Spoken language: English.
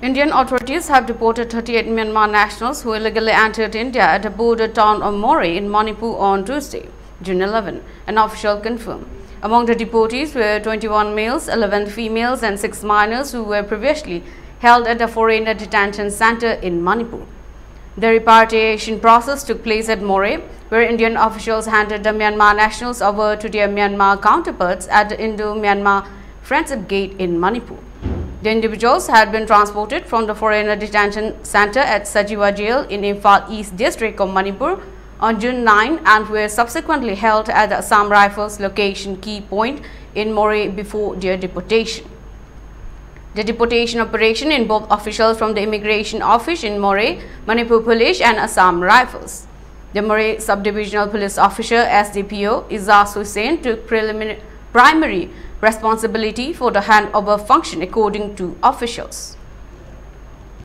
Indian authorities have deported 38 Myanmar nationals who illegally entered India at the border town of Moreh in Manipur on Tuesday, June 11, an official confirmed. Among the deportees were 21 males, 11 females and 6 minors who were previously held at the foreigner detention center in Manipur. The repatriation process took place at Moreh, where Indian officials handed the Myanmar nationals over to their Myanmar counterparts at the Indo-Myanmar Friendship Gate in Manipur. The individuals had been transported from the foreigner detention center at Sajiwa Jail in Imphal East District of Manipur on June 9 and were subsequently held at the Assam Rifles location key point in Moreh before their deportation. The deportation operation involved officials from the Immigration Office in Moreh, Manipur Police and Assam Rifles. The Moreh Subdivisional Police Officer SDPO Izzaz Hussain took primary responsibility for the handover function according to officials.